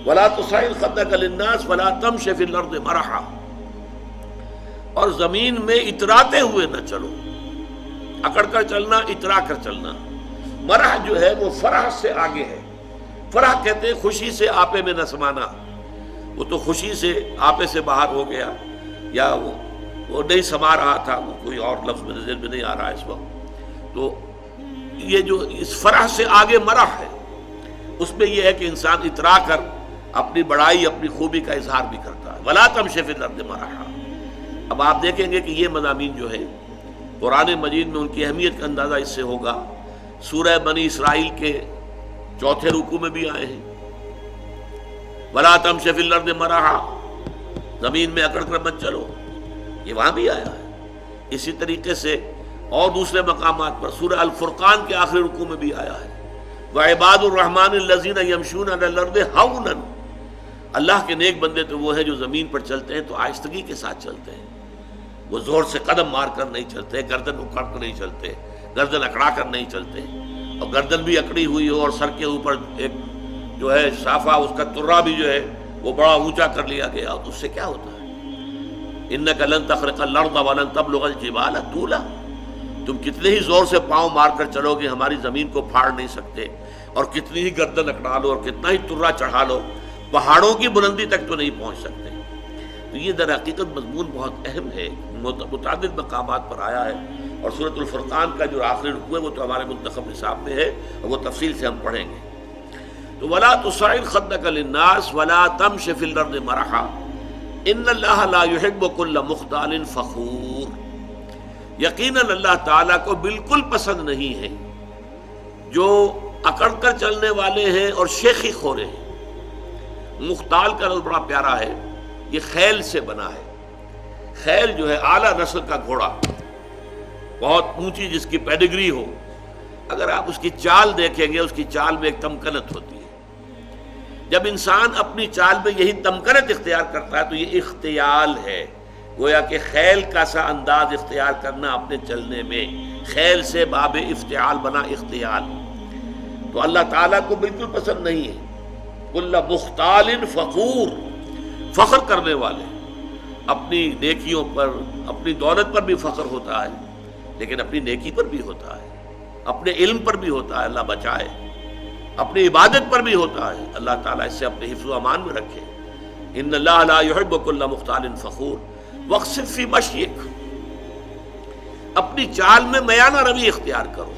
ولا تصعر خدك للناس ولا تمش في الارض مرحا، اور زمین میں اتراتے ہوئے نہ چلو، اکڑ کر چلنا، اترا کر چلنا۔ مرح جو ہے وہ فرح سے آگے ہے۔ فرح کہتے ہیں خوشی سے آپے میں نہ سمانا، وہ تو خوشی سے آپے سے باہر ہو گیا، یا وہ نہیں سما رہا تھا، وہ کوئی اور لفظ میرے ذہن میں نہیں آ رہا اس وقت۔ تو یہ جو اس فرح سے آگے مرح ہے، اس میں یہ ہے کہ انسان اترا کر اپنی بڑائی، اپنی خوبی کا اظہار بھی کرتا ہے۔ ولا تمش فی الارض مرحا۔ اب آپ دیکھیں گے کہ یہ مضامین جو ہے قرآن مجید میں ان کی اہمیت کا اندازہ اس سے ہوگا۔ سورہ بنی اسرائیل کے چوتھے رکوع میں بھی آئے ہیں، ولا تمش فی الارض مرحا، زمین میں اکڑ کر مت چلو، یہ وہاں بھی آیا ہے۔ اسی طریقے سے اور دوسرے مقامات پر سورہ الفرقان کے آخری رکوع میں بھی آیا ہے، وعباد الرحمن الذین یمشون علی الارض ہونا، اللہ کے نیک بندے تو وہ ہیں جو زمین پر چلتے ہیں تو آہستگی کے ساتھ چلتے ہیں، وہ زور سے قدم مار کر نہیں چلتے، گردن اکھاڑ کر نہیں چلتے، گردن اکڑا کر نہیں چلتے، اور گردن بھی اکڑی ہوئی ہو اور سر کے اوپر ایک جو ہے صافہ، اس کا ترا بھی جو ہے وہ بڑا اونچا کر لیا گیا، تو اس سے کیا ہوتا ہے؟ انک لن تخرق الارض ولن تبلغ الجبال طولا، تم کتنے ہی زور سے پاؤں مار کر چلو گے ہماری زمین کو پھاڑ نہیں سکتے، اور کتنی ہی گردن اکڑا لو اور کتنا ہی ترا چڑھا لو، پہاڑوں کی بلندی تک تو نہیں پہنچ سکتے۔ تو یہ در حقیقت مضمون بہت اہم ہے، متعدد مقامات پر آیا ہے، اور سورۃ الفرقان کا جو آخری رکوع ہے وہ تو ہمارے منتخب نصاب میں ہے، اور وہ تفصیل سے ہم پڑھیں گے۔ تو ولا تصعر خدك للناس ولا تمش في الارض مرحا ان اللہ لا يحب كل مختال فخور، یقیناً اللہ تعالیٰ کو بالکل پسند نہیں ہے جو اکڑ کر چلنے والے ہیں اور شیخی خورے ہیں۔ مختال کا لفظ بڑا پیارا ہے، یہ خیل سے بنا ہے۔ خیل جو ہے اعلیٰ نسل کا گھوڑا، بہت اونچی جس کی پیڈگری ہو، اگر آپ اس کی چال دیکھیں گے، اس کی چال میں ایک تمکنت ہوتی ہے۔ جب انسان اپنی چال میں یہی تمکنت اختیار کرتا ہے تو یہ اختیال ہے، گویا کہ خیل کا سا انداز اختیار کرنا اپنے چلنے میں، خیل سے باب افتعال بنا اختیال، تو اللہ تعالیٰ کو بالکل پسند نہیں ہے۔ کل مختال فخور، فخر کرنے والے، اپنی نیکیوں پر، اپنی دولت پر بھی فخر ہوتا ہے، لیکن اپنی نیکی پر بھی ہوتا ہے، اپنے علم پر بھی ہوتا ہے، اللہ بچائے، اپنی عبادت پر بھی ہوتا ہے، اللہ تعالیٰ اس سے اپنے حفظ و امان میں رکھے۔ ان اللہ لا يحب كل مختال فخور واقصد فی مشیک، اپنی چال میں میانہ روی اختیار کرو۔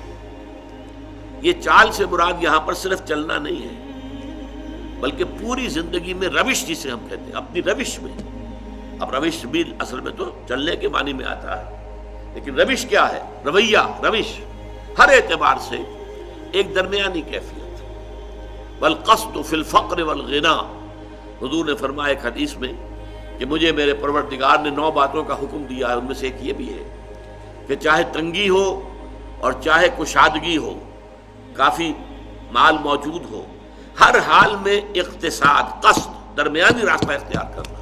یہ چال سے مراد یہاں پر صرف چلنا نہیں ہے، بلکہ پوری زندگی میں روش جسے ہم کہتے ہیں، اپنی روش میں۔ اب روش بھی اصل میں تو چلنے کے معنی میں آتا ہے، لیکن روش کیا ہے؟ رویہ، روش ہر اعتبار سے ایک درمیانی کیفیت۔ والقصد فی الفقر والغنا، حضور نے فرمایا ایک حدیث میں کہ مجھے میرے پروردگار نے 9 باتوں کا حکم دیا ہے، ان میں سے ایک یہ بھی ہے کہ چاہے تنگی ہو اور چاہے کشادگی ہو، کافی مال موجود ہو، ہر حال میں اقتصاد، قصد، درمیانی راستہ اختیار کرنا۔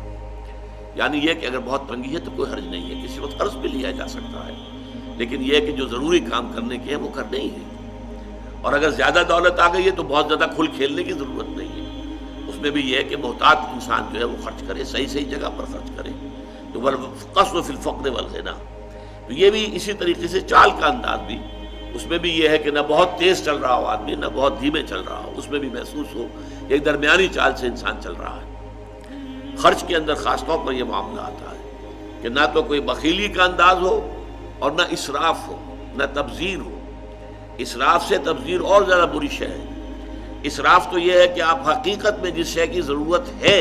یعنی یہ کہ اگر بہت تنگی ہے تو کوئی حرج نہیں ہے، کسی وقت قرض بھی لیا جا سکتا ہے، لیکن یہ کہ جو ضروری کام کرنے کے ہیں وہ کرنے ہی ہیں۔ اور اگر زیادہ دولت آ گئی ہے تو بہت زیادہ کھل کھیلنے کی ضرورت نہیں ہے، اس میں بھی یہ ہے کہ محتاط انسان جو ہے وہ خرچ کرے، صحیح صحیح جگہ پر خرچ کرے۔ تو والقصد فی الفقر والغنا، تو یہ بھی اسی طریقے سے چال کا انداز بھی، اس میں بھی یہ ہے کہ نہ بہت تیز چل رہا ہو آدمی، نہ بہت دھیمے چل رہا ہو، اس میں بھی محسوس ہو ایک درمیانی چال سے انسان چل رہا ہے۔ خرچ کے اندر خاص طور پر یہ معاملہ آتا ہے کہ نہ تو کوئی بخیلی کا انداز ہو اور نہ اسراف ہو، نہ تبذیر ہو۔ اسراف سے تبذیر اور زیادہ بری شے ہے۔ اسراف تو یہ ہے کہ آپ حقیقت میں جس شے کی ضرورت ہے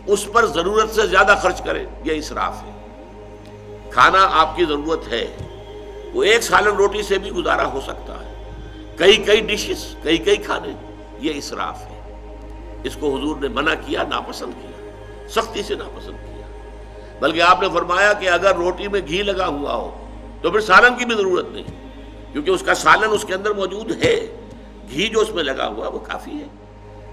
اس پر ضرورت سے زیادہ خرچ کریں، یہ اسراف ہے۔ کھانا آپ کی ضرورت ہے، وہ ایک سالن روٹی سے بھی گزارا ہو سکتا ہے، کئی ڈشز، کئی کھانے، یہ اسراف ہے۔ اس کو حضور نے منع کیا، ناپسند کیا، سختی سے ناپسند کیا۔ بلکہ آپ نے فرمایا کہ اگر روٹی میں گھی لگا ہوا ہو تو پھر سالن کی بھی ضرورت نہیں، کیونکہ اس کا سالن اس کے اندر موجود ہے، گھی جو اس میں لگا ہوا وہ کافی ہے۔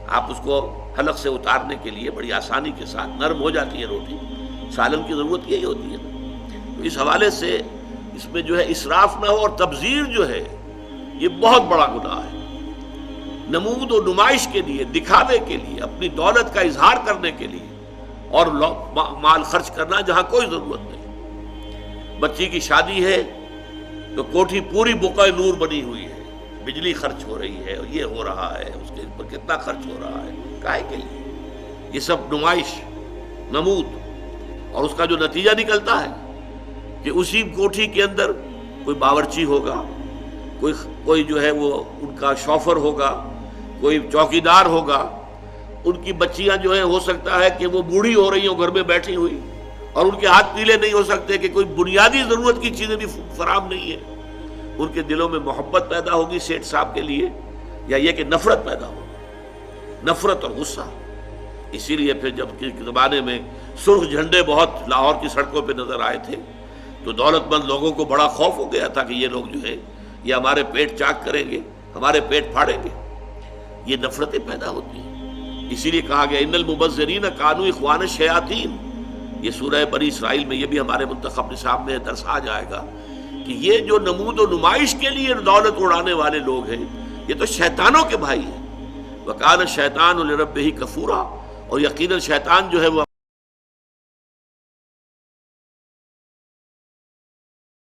آپ اس کو حلق سے اتارنے کے لیے بڑی آسانی کے ساتھ نرم ہو جاتی ہے روٹی، سالن کی ضرورت یہی ہوتی ہے۔ تو اس حوالے سے اس میں جو ہے اسراف نہ ہو، اور تبذیر جو ہے یہ بہت بڑا گناہ ہے۔ نمود و نمائش کے لیے، دکھاوے کے لیے، اپنی دولت کا اظہار کرنے کے لیے، اور مال خرچ کرنا جہاں کوئی ضرورت نہیں۔ بچی کی شادی ہے تو کوٹھی پوری بقعہ نور بنی ہوئی ہے، بجلی خرچ ہو رہی ہے، یہ ہو رہا ہے، اس کے اوپر کتنا خرچ ہو رہا ہے، کائے کے لیے؟ یہ سب نمائش، نمود، اور اس کا جو نتیجہ نکلتا ہے کہ اسی کوٹھی کے اندر کوئی باورچی ہوگا، کوئی جو ہے وہ ان کا شوفر ہوگا، کوئی چوکیدار ہوگا، ان کی بچیاں جو ہیں ہو سکتا ہے کہ وہ بوڑھی ہو رہی ہوں گھر میں بیٹھی ہوئی، اور ان کے ہاتھ پیلے نہیں ہو سکتے کہ کوئی بنیادی ضرورت کی چیزیں بھی فراہم نہیں ہے۔ ان کے دلوں میں محبت پیدا ہوگی سیٹھ صاحب کے لیے، یا یہ کہ نفرت پیدا ہوگی، نفرت اور غصہ۔ اسی لیے پھر جب کے زمانے میں سرخ جھنڈے بہت لاہور کی سڑکوں پہ نظر آئے تھے تو دولت مند لوگوں کو بڑا خوف ہو گیا تھا کہ یہ لوگ جو ہے یہ ہمارے پیٹ چاک کریں گے، ہمارے پیٹ پھاڑیں گے۔ یہ نفرتیں پیدا ہوتی ہیں۔ اسی لیے کہا گیا ان المبذرین کانوا اخوان الشیاطین۔ یہ سورہ بنی اسرائیل میں یہ بھی ہمارے منتخب نصاب میں درس آ جائے گا کہ یہ جو نمود و نمائش کے لیے دولت اڑانے والے لوگ ہیں یہ تو شیطانوں کے بھائی ہیں۔ وکان الشیطان لربہ کفورا، اور یقیناً شیطان جو ہے وہ